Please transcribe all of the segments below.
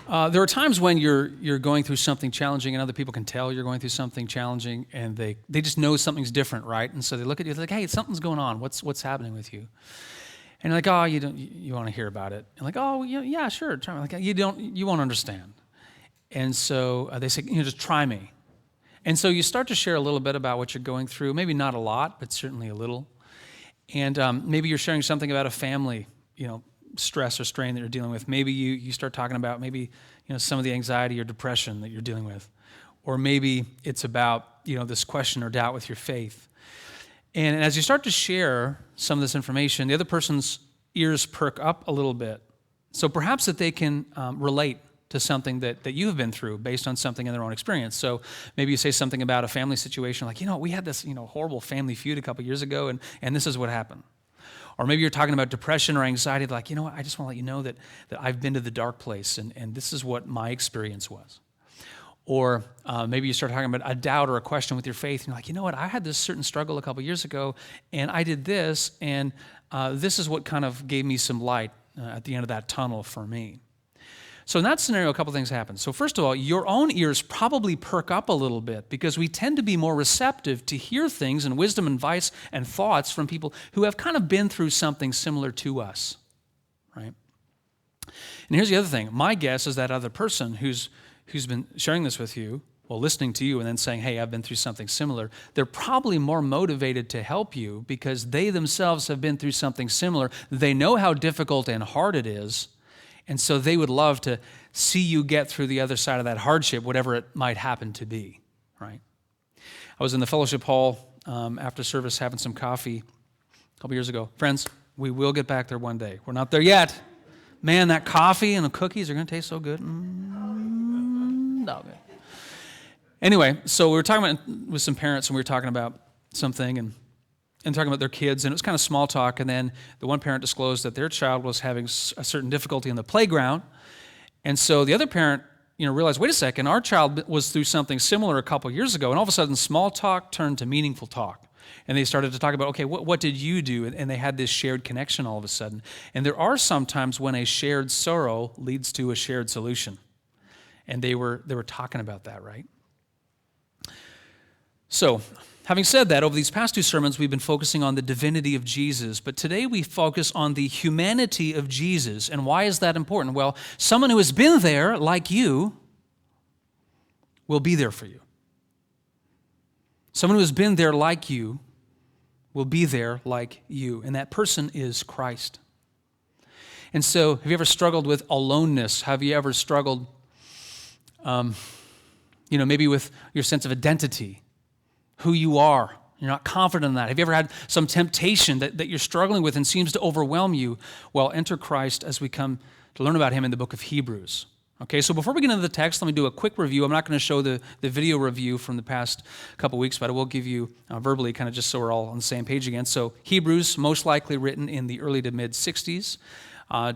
There are times when you're going through something challenging, and other people can tell you're going through something challenging, and they just know something's different, right? And so they look at you, they're like, "Hey, something's going on. What's happening with you?" And you're like, "Oh, you want to hear about it?" And like, "Oh, yeah, sure." Try me. Like, you won't understand. And so they say, just try me. And so you start to share a little bit about what you're going through. Maybe not a lot, but certainly a little. And maybe you're sharing something about a family, stress or strain that you're dealing with. Maybe you start talking about maybe some of the anxiety or depression that you're dealing with, or maybe it's about this question or doubt with your faith. And as you start to share some of this information, the other person's ears perk up a little bit, so perhaps that they can relate to something that you have been through based on something in their own experience. So maybe you say something about a family situation, like we had this horrible family feud a couple years ago, and this is what happened. Or maybe you're talking about depression or anxiety, like, what, I just want to let you know that I've been to the dark place, and this is what my experience was. Or maybe you start talking about a doubt or a question with your faith, and you're like, what, I had this certain struggle a couple years ago, and I did this, and this is what kind of gave me some light at the end of that tunnel for me. So in that scenario, a couple things happen. So first of all, your own ears probably perk up a little bit because we tend to be more receptive to hear things and wisdom and advice and thoughts from people who have kind of been through something similar to us, right? And here's the other thing. My guess is that other person who's been sharing this with you, listening to you and then saying, hey, I've been through something similar, they're probably more motivated to help you because they themselves have been through something similar. They know how difficult and hard it is. And so they would love to see you get through the other side of that hardship, whatever it might happen to be, right? I was in the fellowship hall after service having some coffee a couple years ago. Friends, we will get back there one day. We're not there yet. Man, that coffee and the cookies are going to taste so good. No, good. Anyway, so we were talking about with some parents, and we were talking about something, and talking about their kids, and it was kind of small talk, and then the one parent disclosed that their child was having a certain difficulty in the playground, and so the other parent, realized, wait a second, our child was through something similar a couple years ago, and all of a sudden small talk turned to meaningful talk, and they started to talk about, okay, what did you do? And they had this shared connection all of a sudden, and there are some times when a shared sorrow leads to a shared solution, and they were talking about that, right? So, having said that, over these past two sermons, we've been focusing on the divinity of Jesus, but today we focus on the humanity of Jesus. And why is that important? Well, someone who has been there, like you, will be there for you. Someone who has been there like you will be there like you, and that person is Christ. And so, have you ever struggled with aloneness? Have you ever struggled, maybe with your sense of identity? Who you are. You're not confident in that. Have you ever had some temptation that you're struggling with and seems to overwhelm you? Well, enter Christ as we come to learn about him in the book of Hebrews. Okay, so before we get into the text, let me do a quick review. I'm not going to show the video review from the past couple weeks, but I will give you verbally, kind of just so we're all on the same page again. So Hebrews, most likely written in the early to mid-60s,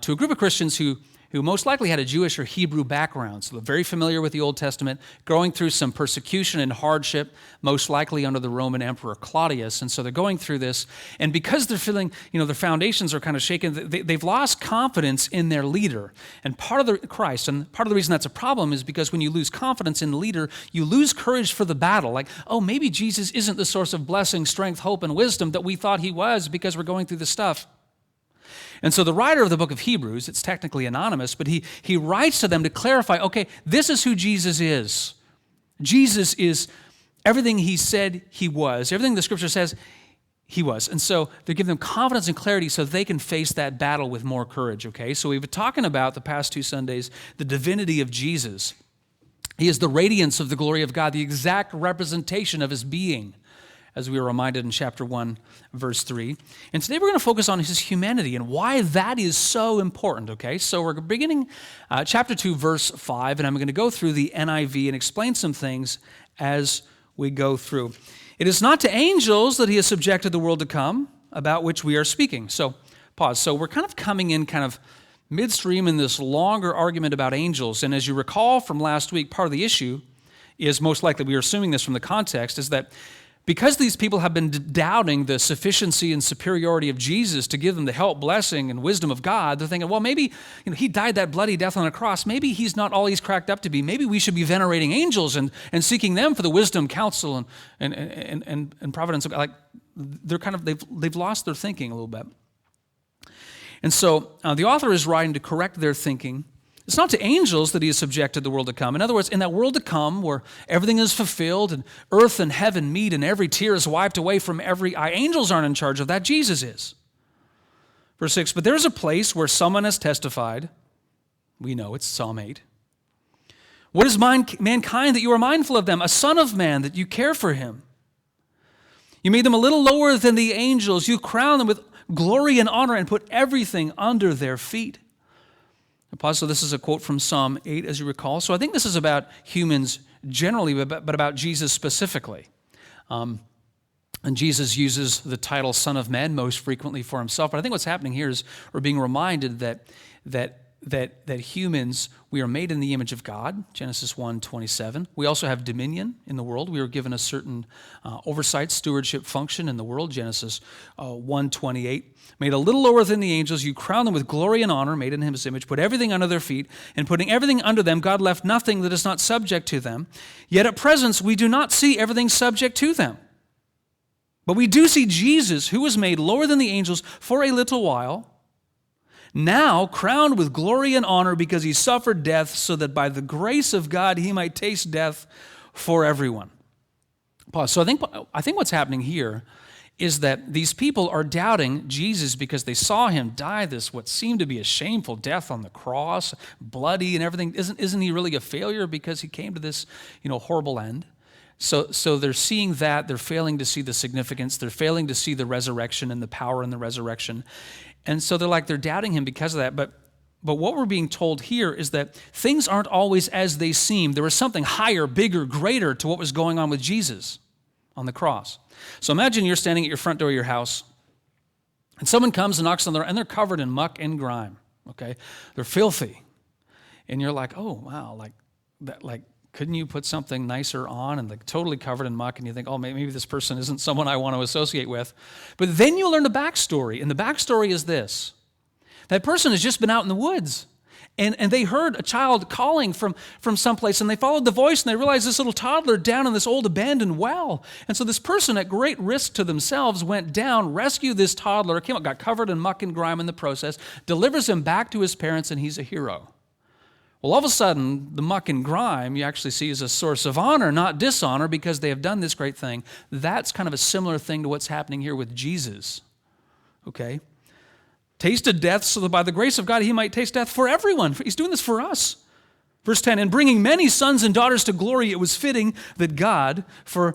to a group of Christians who most likely had a Jewish or Hebrew background, so they're very familiar with the Old Testament, going through some persecution and hardship, most likely under the Roman Emperor Claudius, and so they're going through this, and because they're feeling, their foundations are kind of shaken, they've lost confidence in their leader, and part of the reason that's a problem is because when you lose confidence in the leader, you lose courage for the battle, like, oh, maybe Jesus isn't the source of blessing, strength, hope, and wisdom that we thought he was because we're going through this stuff. And so the writer of the book of Hebrews, it's technically anonymous, but he writes to them to clarify, okay, this is who Jesus is. Jesus is everything he said he was, everything the scripture says he was. And so they're giving them confidence and clarity so they can face that battle with more courage, okay? So we've been talking about the past 2 Sundays, the divinity of Jesus. He is the radiance of the glory of God, the exact representation of his being, as we were reminded in chapter 1, verse 3. And today we're going to focus on his humanity and why that is so important, okay? So we're beginning chapter 2, verse 5, and I'm going to go through the NIV and explain some things as we go through. It is not to angels that he has subjected the world to come, about which we are speaking. So, pause. So we're kind of coming in kind of midstream in this longer argument about angels, and as you recall from last week, part of the issue is most likely, we are assuming this from the context, is that because these people have been doubting the sufficiency and superiority of Jesus to give them the help, blessing, and wisdom of God, they're thinking, well, maybe he died that bloody death on a cross. Maybe he's not all he's cracked up to be. Maybe we should be venerating angels and seeking them for the wisdom, counsel, and providence. Like they've lost their thinking a little bit. And so the author is writing to correct their thinking. It's not to angels that he has subjected the world to come. In other words, in that world to come where everything is fulfilled and earth and heaven meet and every tear is wiped away from every eye, angels aren't in charge of that. Jesus is. Verse 6, but there's a place where someone has testified. We know it's Psalm 8. What is mankind that you are mindful of them? A son of man that you care for him. You made them a little lower than the angels. You crown them with glory and honor and put everything under their feet. So this is a quote from Psalm 8, as you recall. So I think this is about humans generally, but about Jesus specifically. And Jesus uses the title Son of Man most frequently for himself. But I think what's happening here is we're being reminded that humans, we are made in the image of God, Genesis 1:27. We also have dominion in the world. We are given a certain oversight, stewardship function in the world, Genesis 1:28. Made a little lower than the angels, you crown them with glory and honor, made in his image, put everything under their feet, and putting everything under them, God left nothing that is not subject to them. Yet at present, we do not see everything subject to them. But we do see Jesus, who was made lower than the angels for a little while, now crowned with glory and honor because he suffered death so that by the grace of God he might taste death for everyone. Pause. So I think what's happening here is that these people are doubting Jesus because they saw him die this what seemed to be a shameful death on the cross, bloody and everything. Isn't he really a failure because he came to this, horrible end? So they're seeing that, they're failing to see the significance, they're failing to see the resurrection and the power in the resurrection. And so they're doubting him because of that. But what we're being told here is that things aren't always as they seem. There was something higher, bigger, greater to what was going on with Jesus on the cross. So imagine you're standing at your front door of your house, and someone comes and knocks on the door, and they're covered in muck and grime, okay? They're filthy. And you're like, oh, wow, couldn't you put something nicer on and totally covered in muck? And you think, oh, maybe this person isn't someone I want to associate with. But then you learn the backstory, and the backstory is this. That person has just been out in the woods, and they heard a child calling from someplace, and they followed the voice, and they realized this little toddler down in this old abandoned well. And so this person, at great risk to themselves, went down, rescued this toddler, came up, got covered in muck and grime in the process, delivers him back to his parents, and he's a hero. Well, all of a sudden, the muck and grime you actually see as a source of honor, not dishonor, because they have done this great thing. That's kind of a similar thing to what's happening here with Jesus, okay? Tasted death so that by the grace of God he might taste death for everyone. He's doing this for us. Verse 10, in bringing many sons and daughters to glory, it was fitting that God, for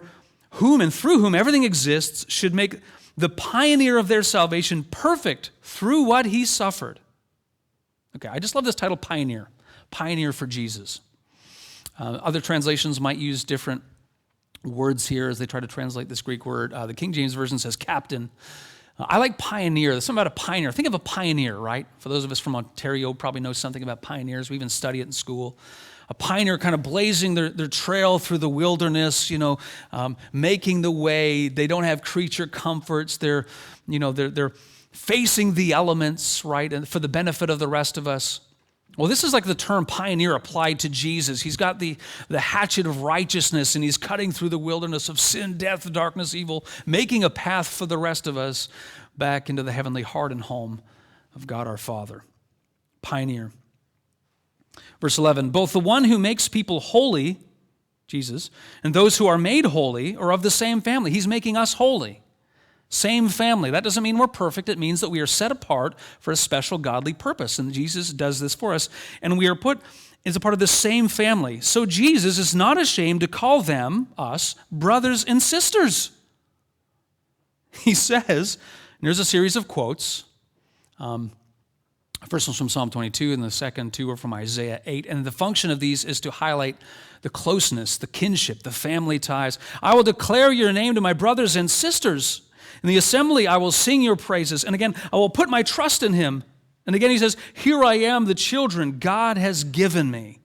whom and through whom everything exists, should make the pioneer of their salvation perfect through what he suffered. Okay, I just love this title, Pioneer. Pioneer for Jesus. Other translations might use different words here as they try to translate this Greek word. The King James Version says captain. I like pioneer. There's something about a pioneer. Think of a pioneer, right? For those of us from Ontario, probably know something about pioneers. We even study it in school. A pioneer kind of blazing their trail through the wilderness, making the way. They don't have creature comforts. They're facing the elements, right, and for the benefit of the rest of us. Well, this is like the term pioneer applied to Jesus. He's got the hatchet of righteousness, and he's cutting through the wilderness of sin, death, darkness, evil, making a path for the rest of us back into the heavenly heart and home of God our Father. Pioneer. Verse 11, both the one who makes people holy, Jesus, and those who are made holy are of the same family. He's making us holy. Same family. That doesn't mean we're perfect. It means that we are set apart for a special godly purpose. And Jesus does this for us. And we are put as a part of the same family. So Jesus is not ashamed to call them, us, brothers and sisters. He says, and there's a series of quotes. First one's from Psalm 22, and the second two are from Isaiah 8. And the function of these is to highlight the closeness, the kinship, the family ties. I will declare your name to my brothers and sisters. In the assembly, I will sing your praises. And again, I will put my trust in him. And again, he says, here I am, the children God has given me.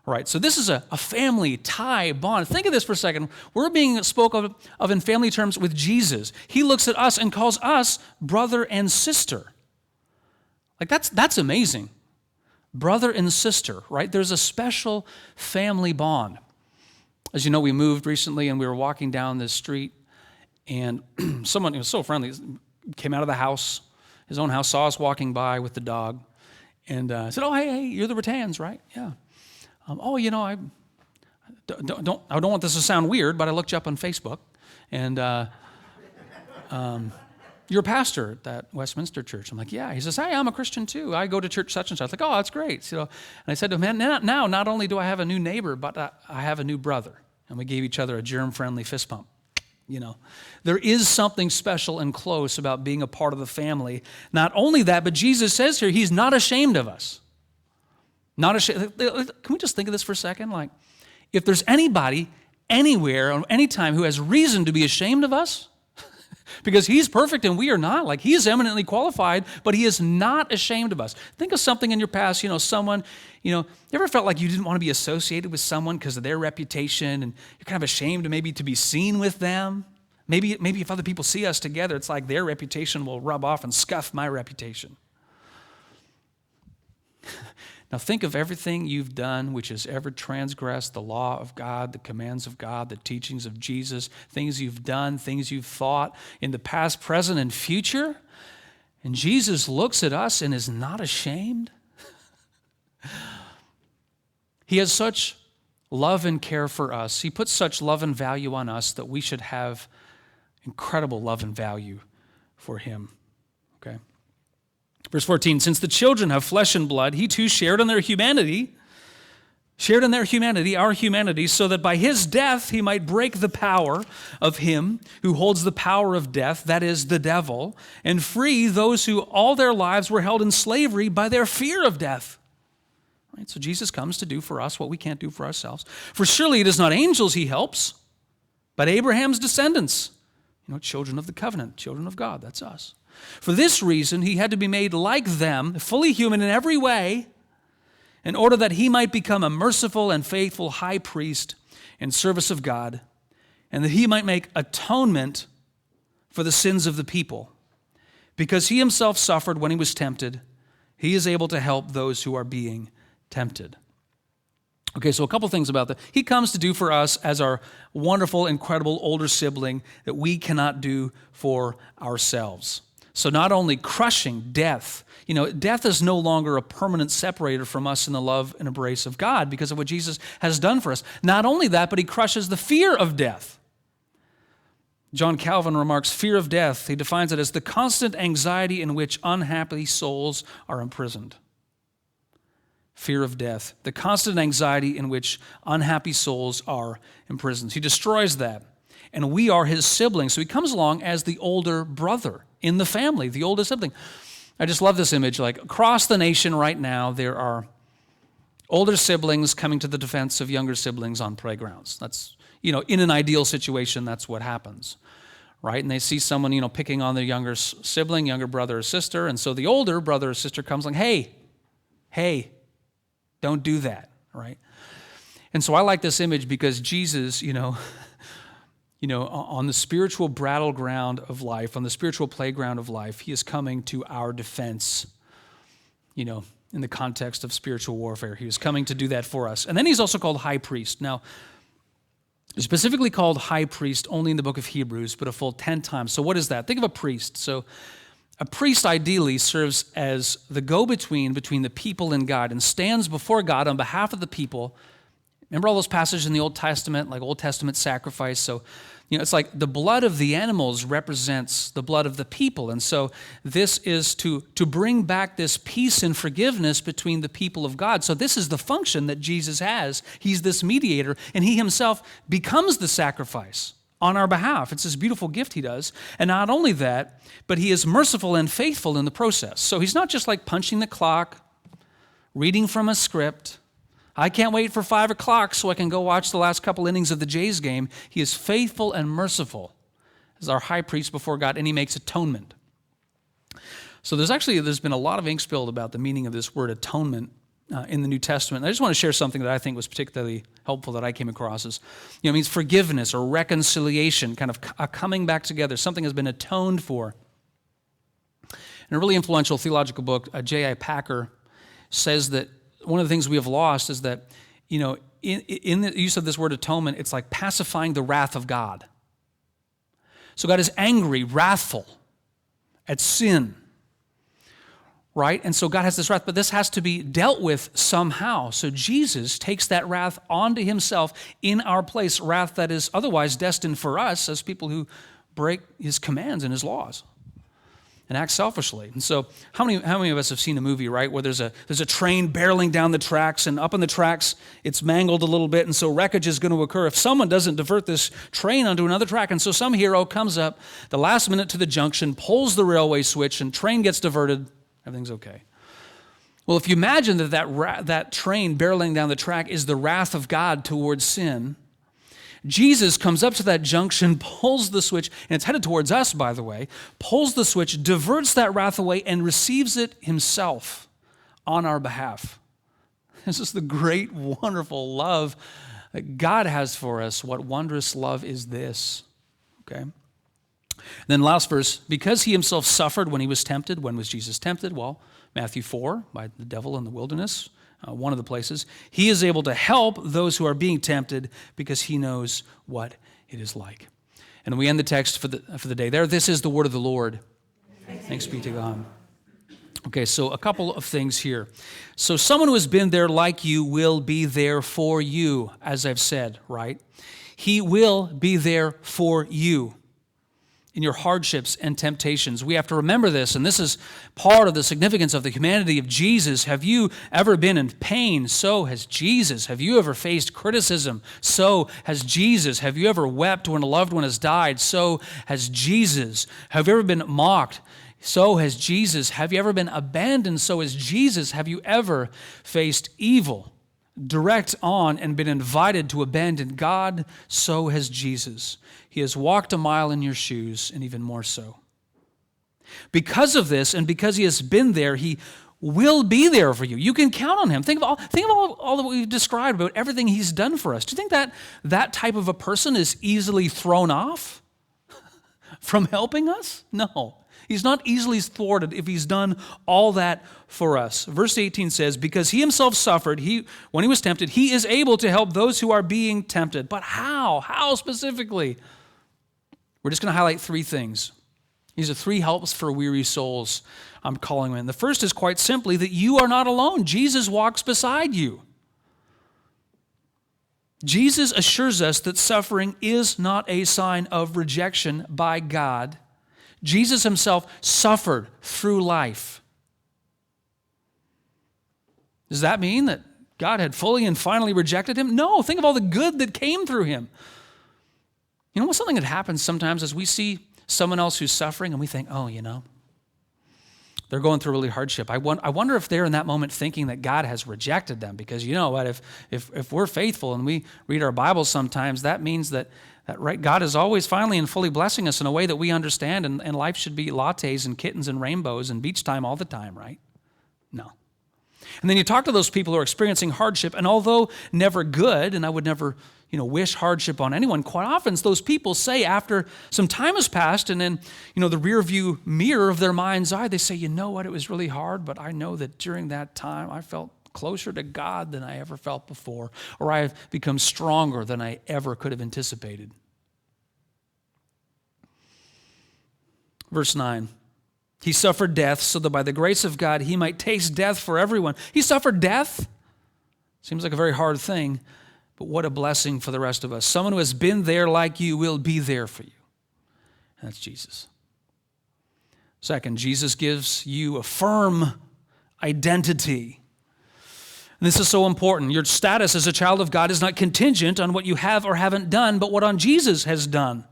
Right, so this is a family tie bond. Think of this for a second. We're being spoken of in family terms with Jesus. He looks at us and calls us brother and sister. Like that's amazing. Brother and sister, right? There's a special family bond. As you know, we moved recently and we were walking down this street and someone who was so friendly came out of the house, his own house, saw us walking by with the dog and said, "Oh, hey, you're the Ruttans, right?" "Yeah." I don't want this to sound weird, but I looked you up on Facebook, and you're a pastor at that Westminster church. I'm like, "Yeah." He says, "Hey, I'm a Christian too. I go to church such and such." I was like, "Oh, that's great." And I said to him, "Man, now not only do I have a new neighbor, but I have a new brother." And we gave each other a germ-friendly fist bump. There is something special and close about being a part of the family. Not only that, but Jesus says here, he's not ashamed of us. Not ashamed. Can we just think of this for a second? Like, if there's anybody, anywhere, or anytime who has reason to be ashamed of us, because he's perfect and we are not. Like, he is eminently qualified, but he is not ashamed of us. Think of something in your past, someone, you ever felt like you didn't want to be associated with someone because of their reputation and you're kind of ashamed maybe to be seen with them? Maybe if other people see us together, it's like their reputation will rub off and scuff my reputation. Now think of everything you've done which has ever transgressed the law of God, the commands of God, the teachings of Jesus, things you've done, things you've thought in the past, present, and future. And Jesus looks at us and is not ashamed. He has such love and care for us. He puts such love and value on us that we should have incredible love and value for him. Okay? Verse 14, since the children have flesh and blood, he too shared in our humanity, so that by his death he might break the power of him who holds the power of death, that is, the devil, and free those who all their lives were held in slavery by their fear of death. Right? So Jesus comes to do for us what we can't do for ourselves. For surely it is not angels he helps, but Abraham's descendants, children of the covenant, children of God, that's us. For this reason, he had to be made like them, fully human in every way, in order that he might become a merciful and faithful high priest in service of God, and that he might make atonement for the sins of the people. Because he himself suffered when he was tempted, he is able to help those who are being tempted. Okay, so a couple things about that. He comes to do for us as our wonderful, incredible older sibling that we cannot do for ourselves. So not only crushing death, death is no longer a permanent separator from us in the love and embrace of God because of what Jesus has done for us. Not only that, but he crushes the fear of death. John Calvin remarks, fear of death, he defines it as the constant anxiety in which unhappy souls are imprisoned. Fear of death, the constant anxiety in which unhappy souls are imprisoned. He destroys that. And we are his siblings. So he comes along as the older brother in the family, the oldest sibling. I just love this image. Like across the nation right now, there are older siblings coming to the defense of younger siblings on playgrounds. That's, in an ideal situation, that's what happens, right? And they see someone, picking on their younger sibling, younger brother or sister. And so the older brother or sister comes like, hey, don't do that, right? And so I like this image because Jesus, on the spiritual battleground of life, on the spiritual playground of life, he is coming to our defense, in the context of spiritual warfare. He is coming to do that for us. And then he's also called high priest. Now, specifically called high priest only in the book of Hebrews, but a full 10 times. So what is that? Think of a priest. So a priest ideally serves as the go-between between the people and God and stands before God on behalf of the people. Remember all those passages in the Old Testament, like Old Testament sacrifice? So, it's like the blood of the animals represents the blood of the people. And so this is to bring back this peace and forgiveness between the people of God. So this is the function that Jesus has. He's this mediator, and he himself becomes the sacrifice on our behalf. It's this beautiful gift he does. And not only that, but he is merciful and faithful in the process. So he's not just like punching the clock, reading from a script. I can't wait for 5 o'clock so I can go watch the last couple innings of the Jays game. He is faithful and merciful as our high priest before God, and he makes atonement. So there's been a lot of ink spilled about the meaning of this word atonement in the New Testament. And I just want to share something that I think was particularly helpful that I came across. It means forgiveness or reconciliation, kind of a coming back together. Something has been atoned for. In a really influential theological book, J.I. Packer says that one of the things we have lost is that, in the use of this word atonement, it's like pacifying the wrath of God. So God is angry, wrathful at sin, right? And so God has this wrath, but this has to be dealt with somehow. So Jesus takes that wrath onto himself in our place, wrath that is otherwise destined for us as people who break his commands and his laws and act selfishly. And so how many of us have seen a movie, right, where there's a train barreling down the tracks, and up on the tracks it's mangled a little bit, and so wreckage is going to occur if someone doesn't divert this train onto another track. And so some hero comes up the last minute to the junction, pulls the railway switch, and train gets diverted. Everything's okay. Well, if you imagine that train barreling down the track is the wrath of God towards sin, Jesus comes up to that junction, pulls the switch, and it's headed towards us, by the way, pulls the switch, diverts that wrath away, and receives it himself on our behalf. This is the great, wonderful love that God has for us. What wondrous love is this? Okay. Then last verse, because he himself suffered when he was tempted. When was Jesus tempted? Well, Matthew 4, by the devil in the wilderness. One of the places. He is able to help those who are being tempted because he knows what it is like. And we end the text for the day there. This is the word of the Lord. Thanks be to God. Okay, so a couple of things here. So someone who has been there like you will be there for you, as I've said, right? He will be there for you in your hardships and temptations. We have to remember this, and this is part of the significance of the humanity of Jesus. Have you ever been in pain? So has Jesus. Have you ever faced criticism? So has Jesus. Have you ever wept when a loved one has died? So has Jesus. Have you ever been mocked? So has Jesus. Have you ever been abandoned? So has Jesus. Have you ever faced evil, direct on, and been invited to abandon God? So has Jesus. He has walked a mile in your shoes, and even more so. Because of this, and because he has been there, he will be there for you. You can count on him. Think of all that we've described about everything he's done for us. Do you think that type of a person is easily thrown off from helping us? No. He's not easily thwarted if he's done all that for us. Verse 18 says, because he himself suffered, when he was tempted, he is able to help those who are being tempted. But how? How specifically? We're just going to highlight three things. These are three helps for weary souls, I'm calling them. The first is quite simply that you are not alone. Jesus walks beside you. Jesus assures us that suffering is not a sign of rejection by God. Jesus himself suffered through life. Does that mean that God had fully and finally rejected him? No, think of all the good that came through him. You know what's something that happens sometimes is we see someone else who's suffering and we think, oh, they're going through really hardship. I wonder if they're in that moment thinking that God has rejected them, because you know what, if we're faithful and we read our Bibles sometimes, that means that right, God is always finally and fully blessing us in a way that we understand, and life should be lattes and kittens and rainbows and beach time all the time, right? No. And then you talk to those people who are experiencing hardship, and although never good, and I would never wish hardship on anyone, quite often those people say after some time has passed and then, the rear view mirror of their mind's eye, they say, you know what, it was really hard, but I know that during that time I felt closer to God than I ever felt before, or I've become stronger than I ever could have anticipated. Verse 9, he suffered death so that by the grace of God he might taste death for everyone. He suffered death. Seems like a very hard thing, but what a blessing for the rest of us. Someone who has been there like you will be there for you. And that's Jesus. Second, Jesus gives you a firm identity. And this is so important. Your status as a child of God is not contingent on what you have or haven't done, but what on Jesus has done.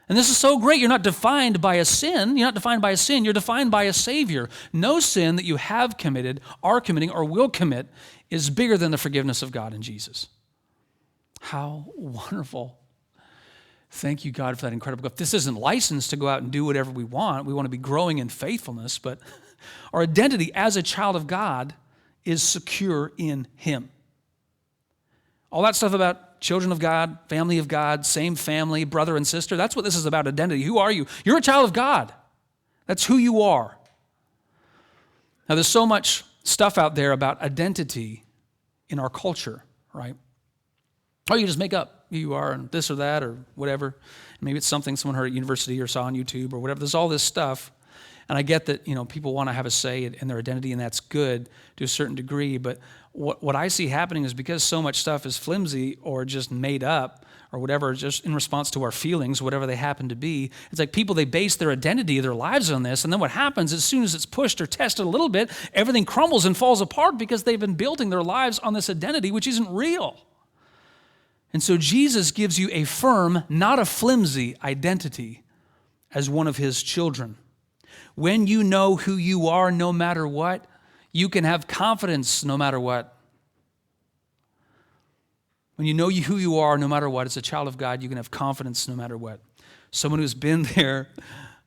And this is so great. You're not defined by a sin. You're not defined by a sin. You're defined by a Savior. No sin that you have committed, are committing, or will commit is bigger than the forgiveness of God in Jesus. How wonderful. Thank you, God, for that incredible gift. This isn't licensed to go out and do whatever we want. We want to be growing in faithfulness, but our identity as a child of God is secure in him. All that stuff about children of God, family of God, same family, brother and sister, that's what this is about, identity. Who are you? You're a child of God. That's who you are. Now, there's so much stuff out there about identity in our culture, right? Oh, you just make up who you are and this or that or whatever. Maybe it's something someone heard at university or saw on YouTube or whatever. There's all this stuff. And I get that, people want to have a say in their identity, and that's good to a certain degree. But what I see happening is because so much stuff is flimsy or just made up or whatever, just in response to our feelings, whatever they happen to be, it's like people, they base their identity, their lives on this. And then what happens, as soon as it's pushed or tested a little bit, everything crumbles and falls apart because they've been building their lives on this identity, which isn't real. And so Jesus gives you a firm, not a flimsy identity as one of his children. When you know who you are no matter what, you can have confidence no matter what. When you know who you are no matter what, as a child of God, you can have confidence no matter what. Someone who's been there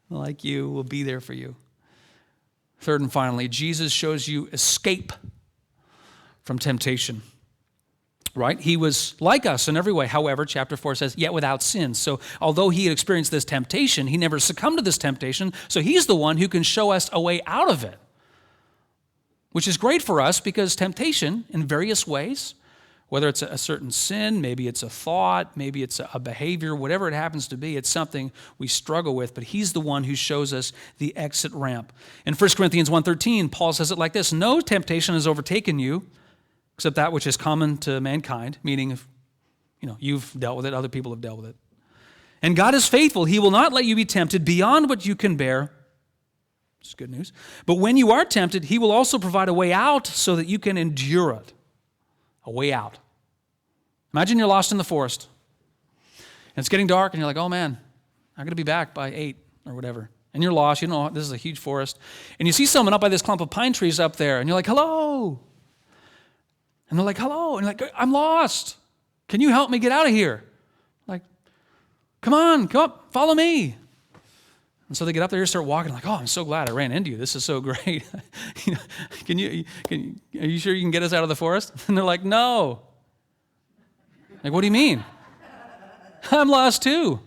like you will be there for you. Third and finally, Jesus shows you escape from temptation. Right? He was like us in every way. However, chapter 4 says, yet without sin. So although he had experienced this temptation, he never succumbed to this temptation. So he's the one who can show us a way out of it, which is great for us because temptation in various ways, whether it's a certain sin, maybe it's a thought, maybe it's a behavior, whatever it happens to be, it's something we struggle with, but he's the one who shows us the exit ramp. In 1 Corinthians 1:13, Paul says it like this, no temptation has overtaken you, except that which is common to mankind, meaning if you've dealt with it, other people have dealt with it. And God is faithful. He will not let you be tempted beyond what you can bear. It's good news. But when you are tempted, he will also provide a way out so that you can endure it. A way out. Imagine you're lost in the forest. And it's getting dark and you're like, oh man, I'm going to be back by 8 or whatever. And you're lost. This is a huge forest. And you see someone up by this clump of pine trees up there and you're like, hello. And they're like, hello. And you're like, I'm lost. Can you help me get out of here? Like, come up, follow me. And so they get up there and start walking like, oh, I'm so glad I ran into you. This is so great. Are you sure you can get us out of the forest? And they're like, no. Like, what do you mean? I'm lost too.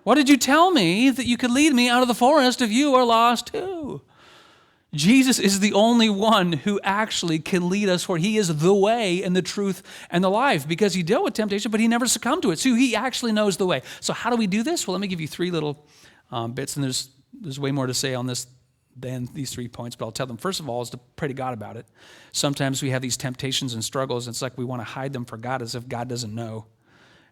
Why did you tell me that you could lead me out of the forest if you are lost too? Jesus is the only one who actually can lead us forward. He is the way and the truth and the life because he dealt with temptation, but he never succumbed to it. So he actually knows the way. So how do we do this? Well, let me give you 3 little bits, and there's way more to say on this than these 3 points, but I'll tell them. First of all is to pray to God about it. Sometimes we have these temptations and struggles, and it's like we want to hide them for God as if God doesn't know.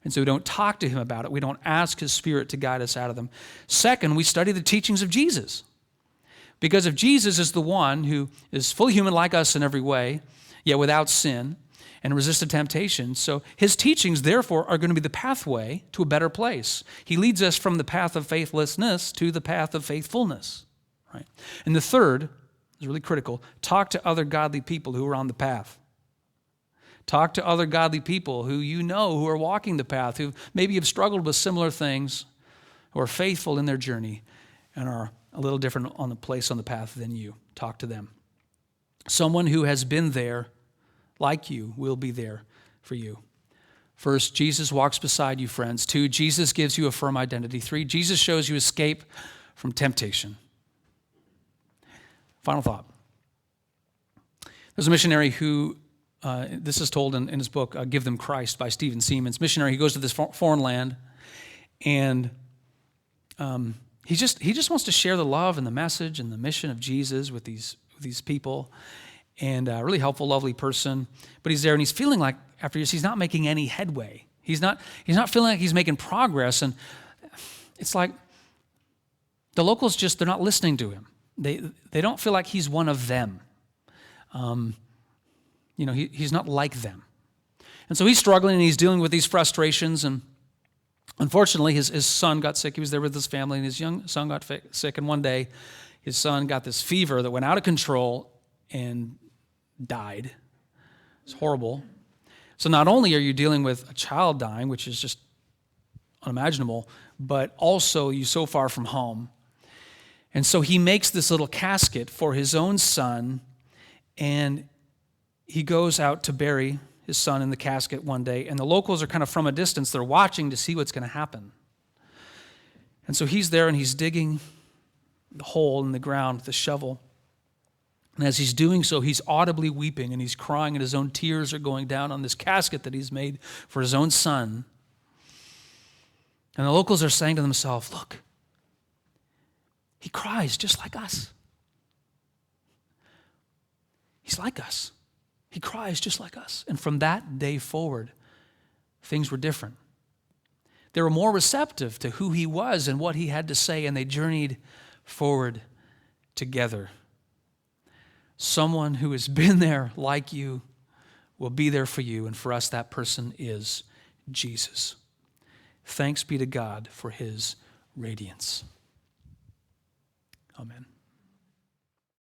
And so we don't talk to him about it. We don't ask his Spirit to guide us out of them. Second, we study the teachings of Jesus. Because if Jesus is the one who is fully human like us in every way, yet without sin, and resisted temptation, so his teachings, therefore, are going to be the pathway to a better place. He leads us from the path of faithlessness to the path of faithfulness. Right? And the third is really critical. Talk to other godly people who are on the path. Talk to other godly people who who are walking the path, who maybe have struggled with similar things, who are faithful in their journey, and are a little different on the place on the path than you. Talk to them. Someone who has been there like you will be there for you. First, Jesus walks beside you, friends. 2, Jesus gives you a firm identity. 3, Jesus shows you escape from temptation. Final thought. There's a missionary who, this is told in his book, Give Them Christ by Stephen Seaman's. Missionary, he goes to this foreign land, and he just wants to share the love and the message and the mission of Jesus with these people, and a really helpful, lovely person. But he's there and he's feeling like after years he's not making any headway. He's not feeling like he's making progress, and it's like the locals they're not listening to him. They don't feel like he's one of them. He's not like them, and so he's struggling and he's dealing with these frustrations and. Unfortunately, his son got sick. He was there with his family, and his young son got sick. And one day, his son got this fever that went out of control and died. It's horrible. So not only are you dealing with a child dying, which is just unimaginable, but also you're so far from home. And so he makes this little casket for his own son, And he goes out to bury his son in the casket one day, and the locals are kind of from a distance. They're watching to see what's going to happen. And so he's there, and he's digging the hole in the ground with a shovel. And as he's doing so, he's audibly weeping, and he's crying, and his own tears are going down on this casket that he's made for his own son. And the locals are saying to themselves, look, he cries just like us. He's like us. He cries just like us. And from that day forward, things were different. They were more receptive to who he was and what he had to say, and they journeyed forward together. Someone who has been there like you will be there for you, and for us that person is Jesus. Thanks be to God for his radiance. Amen.